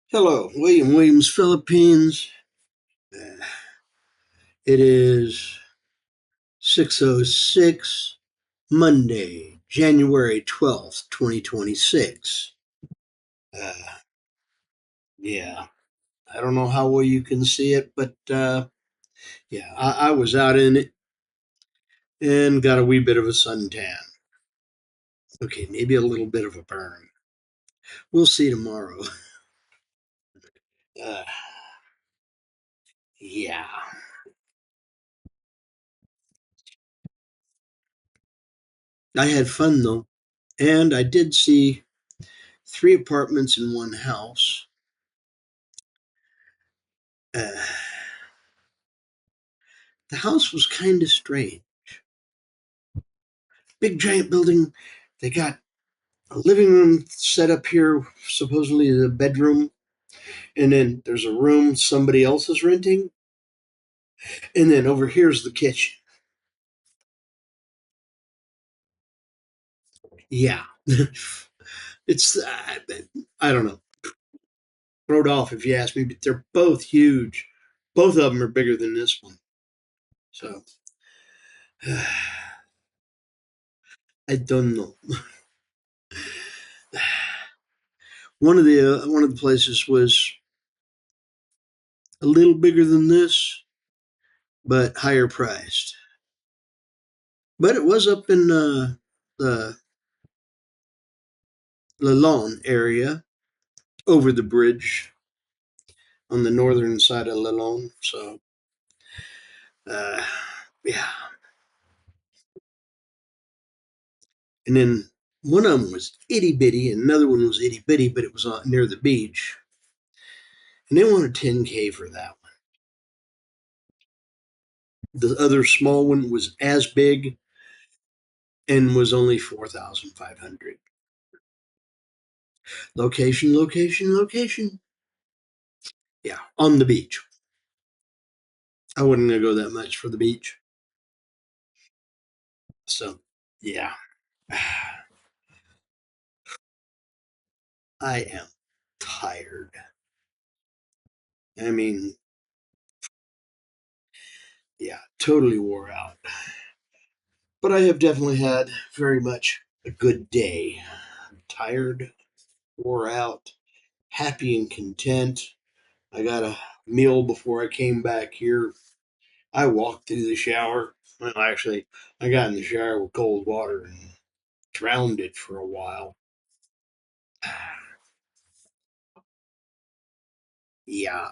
Hello, William Williams, Philippines. Uh, It is 6:06 Monday, January 12th, 2026. Uh, yeah, I don't know how well you can see it, but yeah, I was out in it and got a wee bit of a suntan. Okay, maybe a little bit of a burn. We'll see tomorrow. Uh, yeah, I had fun though, and I did see three apartments in one house. Uh, the house was kind of strange. Big giant building. They got a living room set up here, supposedly the bedroom, and then there's a room somebody else is renting, and then over here's the kitchen. Yeah, it's I don't know, throwed off if you ask me, but they're both huge. Both of them are bigger than this one, so I don't know. One of the places was a little bigger than this, but higher priced. But it was up in the Lalonde area, over the bridge on the northern side of Lalonde. So, uh, yeah. And then one of them was itty bitty, and another one was itty bitty, but it was near the beach. And they wanted 10K for that one. The other small one was as big and was only 4,500. Location, location, location. Yeah, on the beach. I wouldn't go that much for the beach. So, yeah. I am tired. I mean, yeah, totally wore out. But I have definitely had very much a good day. I'm tired, wore out, happy and content. I got a meal before I came back here. I walked through the shower. Well, actually, I got in the shower with cold water and drowned it for a while. Yeah,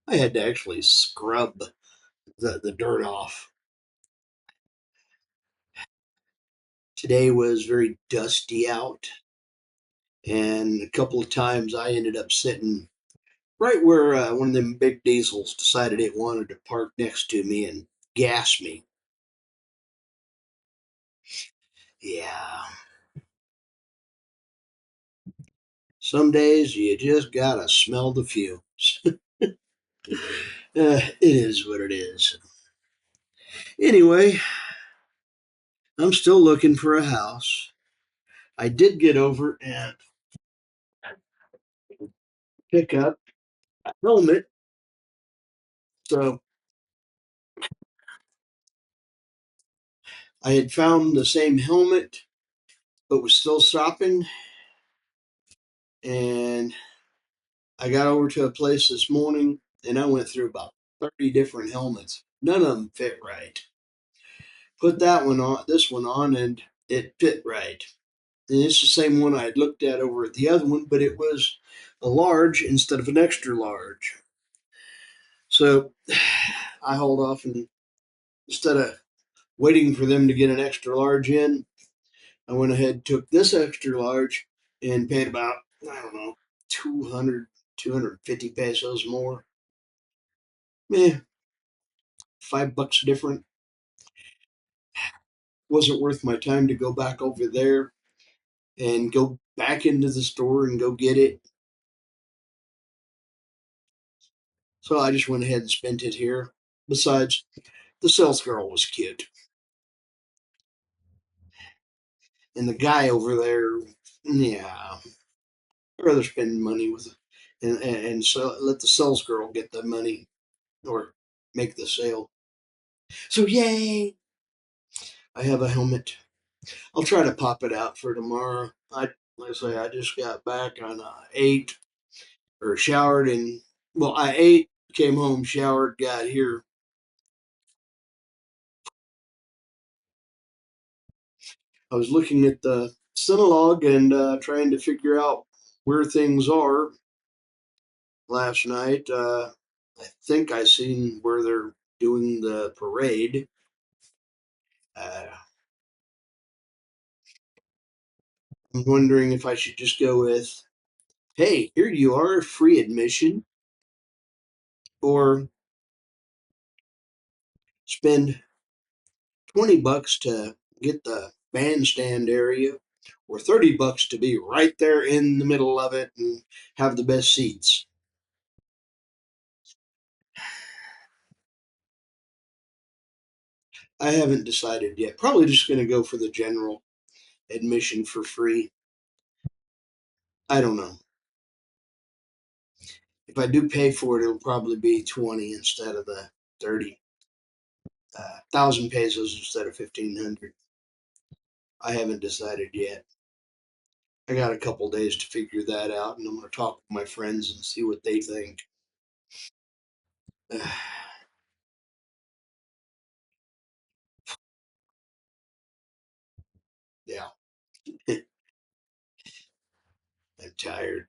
I had to actually scrub the dirt off. Today was very dusty out, and a couple of times I ended up sitting right where one of them big diesels decided it wanted to park next to me and gas me. Yeah, some days you just gotta smell the fumes. It is what it is. Anyway, I'm still looking for a house. I did get over and pick up a helmet, so I had found the same helmet, but was still shopping. And I got over to a place this morning, and I went through about 30 different helmets. None of them fit right. Put that one on, this one on, and it fit right. And it's the same one I had looked at over at the other one, but it was a large instead of an extra large. So I hauled off, and instead of waiting for them to get an extra large in, I went ahead and took this extra large and paid about, I don't know, 200, 250 pesos more. Eh, $5 different. Wasn't worth my time to go back over there and go back into the store and go get it. So I just went ahead and spent it here. Besides, the sales girl was cute. And the guy over there, yeah. I'd rather spend money with and so let the sales girl get the money or make the sale. So yay! I have a helmet. I'll try to pop it out for tomorrow. Like I say, I just got back on ate or showered and well, I ate, came home, showered, got here. I was looking at the Cinelog and trying to figure out where things are last night. I think I seen where they're doing the parade. Uh, I'm wondering if I should just go with, hey, here you are, free admission, or spend $20 to get the bandstand area, or $30 to be right there in the middle of it and have the best seats. I haven't decided yet. Probably just going to go for the general admission for free. I don't know. If I do pay for it, it'll probably be 20 instead of the 30. 1,000 pesos instead of 1,500. I haven't decided yet. I got a couple days to figure that out, and I'm going to talk with my friends and see what they think. Yeah, I'm tired,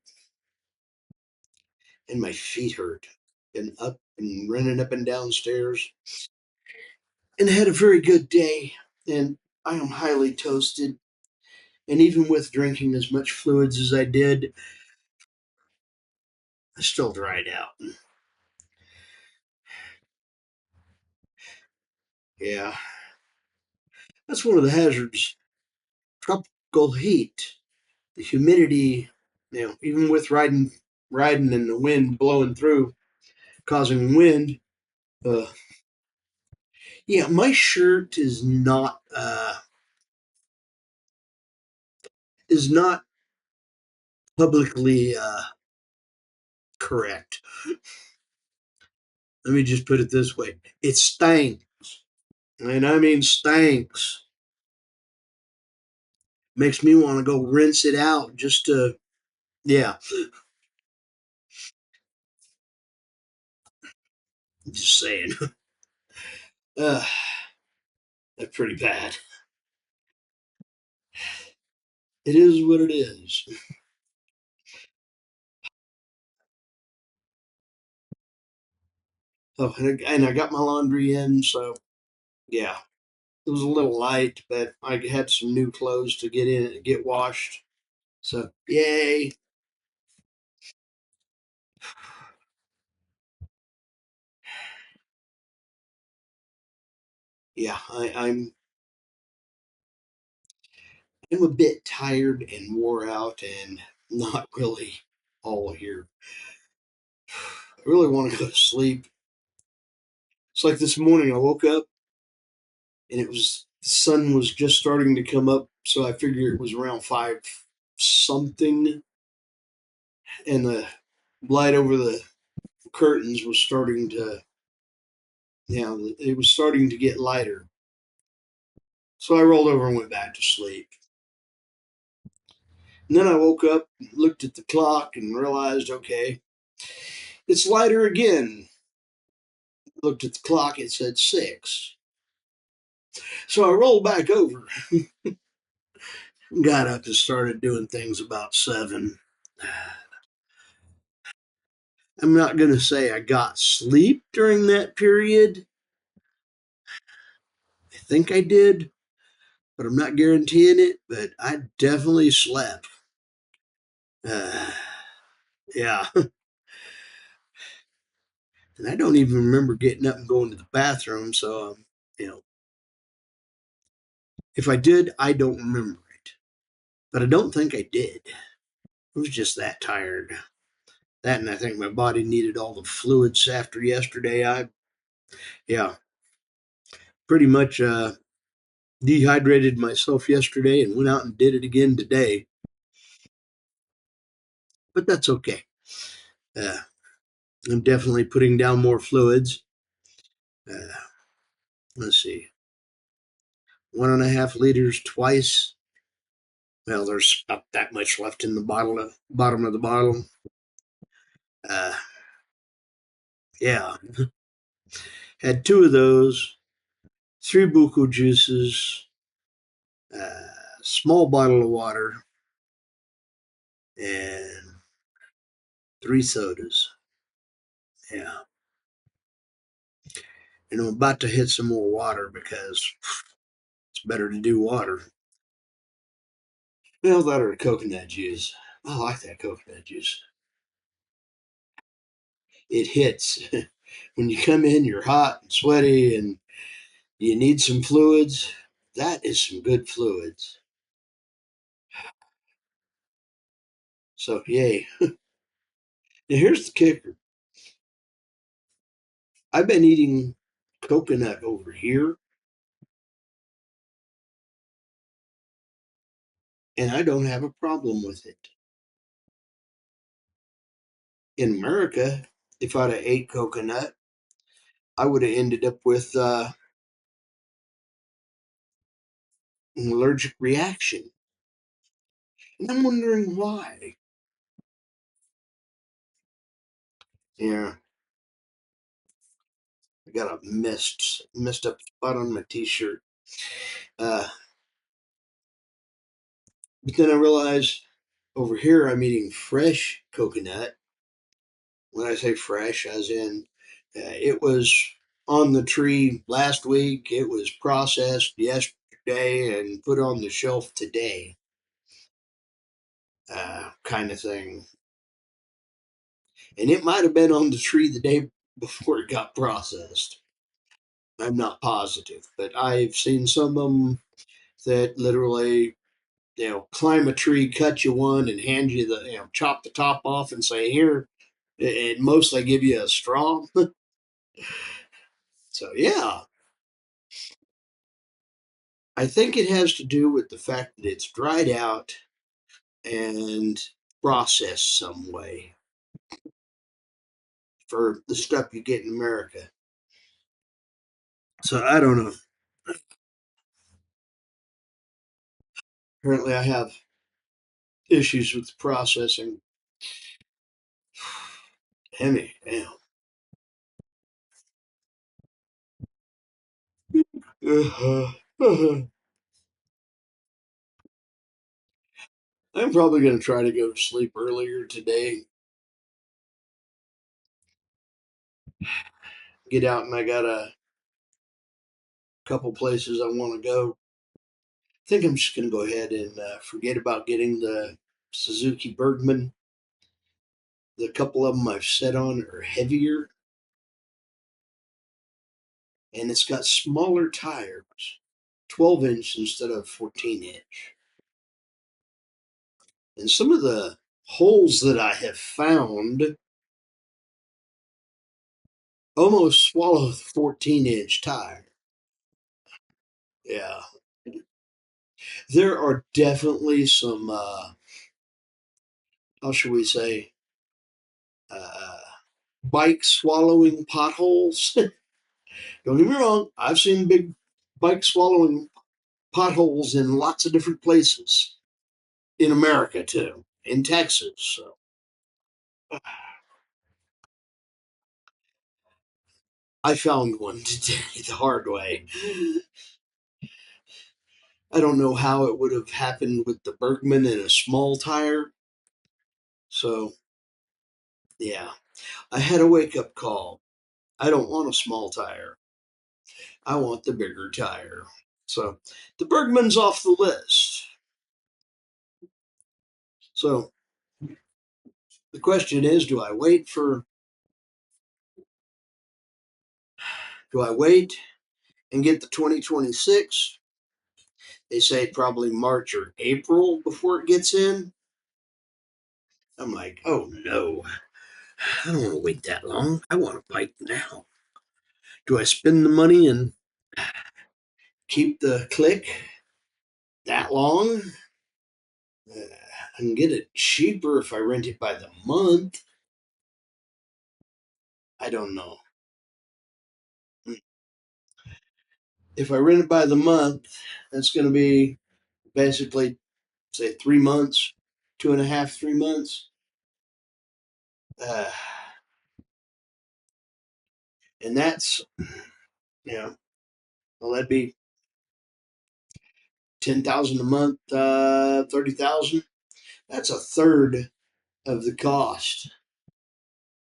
and my feet hurt. Been up and running up and down stairs, and had a very good day. And I am highly toasted. And even with drinking as much fluids as I did, I still dried out. Yeah, that's one of the hazards. Tropical heat, the humidity. Even with riding and the wind blowing through, causing wind. Uh, yeah, my shirt is not publicly correct. Let me just put it this way: it stank, and I mean stanks. Makes me want to go rinse it out just to, yeah. Just saying. Uh, that's pretty bad. It is what it is. Oh, and I got my laundry in, so yeah, it was a little light, but I had some new clothes to get in, get washed. So yay! Yeah, I'm a bit tired and wore out, and not really all here. I really want to go to sleep. It's like this morning I woke up and the sun was just starting to come up, so I figured it was around 5 something, and the light over the curtains was starting to, it was starting to get lighter. So I rolled over and went back to sleep. And then I woke up, looked at the clock, and realized, okay, it's lighter again. Looked at the clock, it said 6. So I rolled back over, got up and started doing things about 7. I'm not going to say I got sleep during that period. I think I did, but I'm not guaranteeing it. But I definitely slept. Uh, yeah. And I don't even remember getting up and going to the bathroom. So, you know, if I did, I don't remember it. But I don't think I did. I was just that tired. That, and I think my body needed all the fluids after yesterday. Yeah, pretty much dehydrated myself yesterday and went out and did it again today. but that's okay. Uh, I'm definitely putting down more fluids. Uh, let's see, 1.5 liters twice. Well, there's about that much left in the bottom of the bottle. Uh, yeah, had two of those, three buku juices, small bottle of water, and three sodas. Yeah, and I'm about to hit some more water because it's better to do water. Well, that or coconut juice. I like that coconut juice. It hits. When you come in, you're hot and sweaty and you need some fluids. That is some good fluids. So, yay. Now, here's the kicker. I've been eating coconut over here, and I don't have a problem with it. In America, if I'd have ate coconut, I would have ended up with an allergic reaction. And I'm wondering why. Yeah, I got a messed up spot on my t-shirt. Uh, but then I realized over here I'm eating fresh coconut. When I say fresh, as in it was on the tree last week, it was processed yesterday and put on the shelf today, kind of thing. And it might have been on the tree the day before it got processed. I'm not positive, but I've seen some of them that literally, climb a tree, cut you one, and hand you chop the top off and say, here, and mostly give you a straw. So, yeah, I think it has to do with the fact that it's dried out and processed some way for the stuff you get in America. So, I don't know. Apparently, I have issues with the processing. Damn. I'm probably going to try to go to sleep earlier today. Get out, and I got a couple places I want to go. I think I'm just going to go ahead and forget about getting the Suzuki Bergman. The couple of them I've set on are heavier, and it's got smaller tires, 12-inch instead of 14-inch. And some of the holes that I have found almost swallow the 14-inch tire. Yeah, there are definitely some, how should we say, uh, bike swallowing potholes. Don't get me wrong, I've seen big bike swallowing potholes in lots of different places in America too, in Texas. So I found one today the hard way. I don't know how it would have happened with the Bergman and a small tire. So yeah, I had a wake up call. I don't want a small tire. I want the bigger tire. So the Bergman's off the list. So the question is, do I wait and get the 2026? They say probably March or April before it gets in. I'm like, oh no, I don't want to wait that long. I want a bike now. Do I spend the money and keep the click that long? I can get it cheaper if I rent it by the month. I don't know. If I rent it by the month, that's going to be basically, say, 3 months, 2.5, 3 months. Uh, and that's, you know, well, that'd be 10,000 a month, 30,000. That's a third of the cost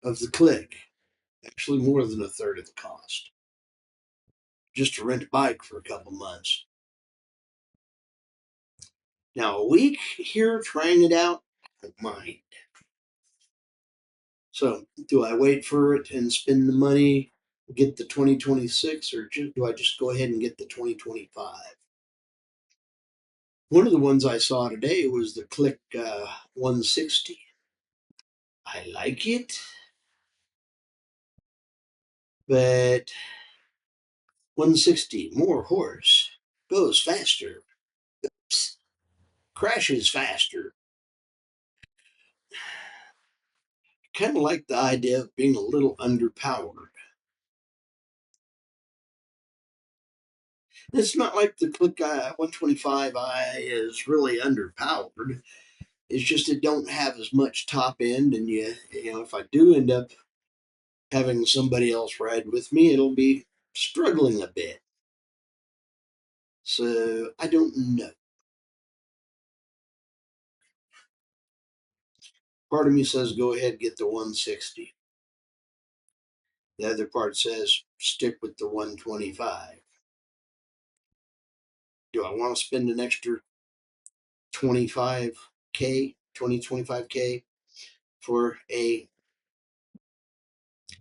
of the click. Actually, more than a third of the cost just to rent a bike for a couple months. Now, a week here trying it out, I don't mind. So, do I wait for it and spend the money, get the 2026, or do I just go ahead and get the 2025? One of the ones I saw today was the Click 160. I like it, but 160, more horse, goes faster, crashes faster. Kind of like the idea of being a little underpowered. It's not like the Click 125i is really underpowered. It's just it don't have as much top end, and if I do end up having somebody else ride with me, it'll be struggling a bit. So I don't know. Part of me says go ahead, get the 160. The other part says stick with the 125. Do I want to spend an extra 25K, 25K for a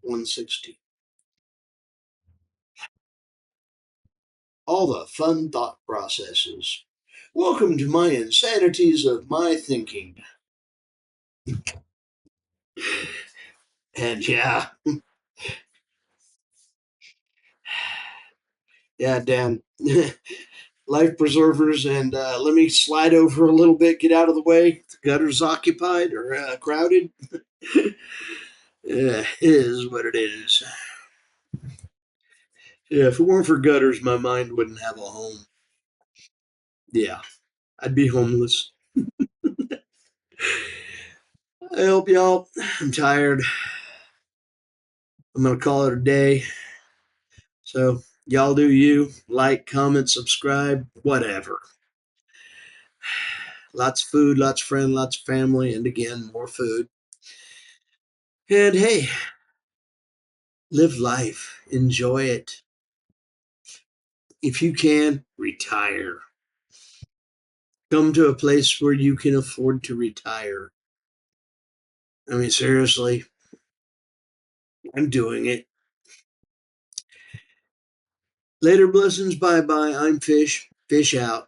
160? All the fun thought processes. Welcome to my insanities of my thinking. And yeah, Dan, life preservers, and let me slide over a little bit, get out of the way. The gutter's occupied or crowded. Yeah, it is what it is. Yeah, if it weren't for gutters, my mind wouldn't have a home. Yeah, I'd be homeless. I help y'all. I'm tired. I'm gonna call it a day. So y'all do you. Like, comment, subscribe, whatever. Lots of food, lots of friends, lots of family, and again, more food. And hey, live life. Enjoy it. If you can, retire. Come to a place where you can afford to retire. I mean, seriously, I'm doing it. Later, blessings. Bye bye. I'm Fish. Fish out.